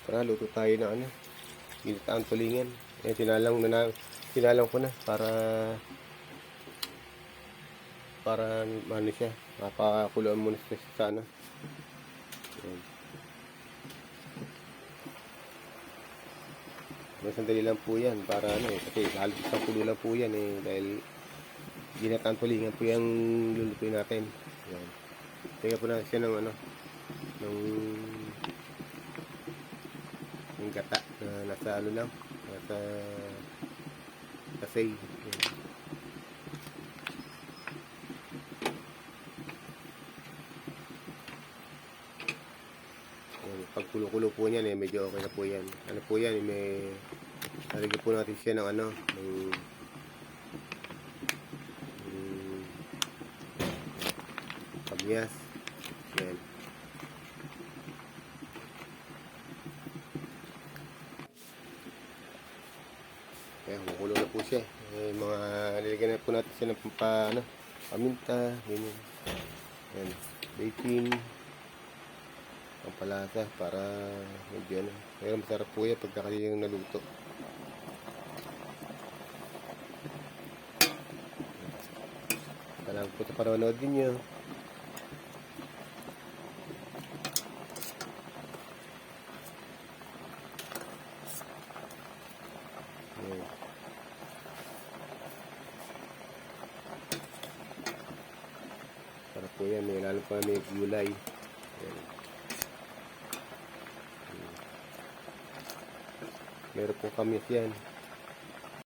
Tara, luto tayo ng ano, ginataang tulingan. Eh, sinalang ko na para ano siya, mapakuluan muna siya sa ano. Ayan. May sandali lang po yan para ano eh, kasi halos isang kulo lang po yan eh, dahil ginataang tulingan po yung lulutuin natin. Ayan. Tingnan po natin siya ng ano, ng gata na nasa ano lang, nasa kasay. Pag kulo-kulo po niyan eh, medyo okay na po yan. Ano po yan, may nalagyan po natin siya ng ano, ng kamyas. Yan. Kaya kukulo na po siya. Eh, mga nilagyan na po natin siya ng paminta, ganyan. Yan, baking, pampalasa para medyo ano. Pero masarap po yan pagka kayo yung naluto. Salamat po sa panonood ninyo. Para po yan, may lalo pa may gulay. Ayan. Meron po kami yan.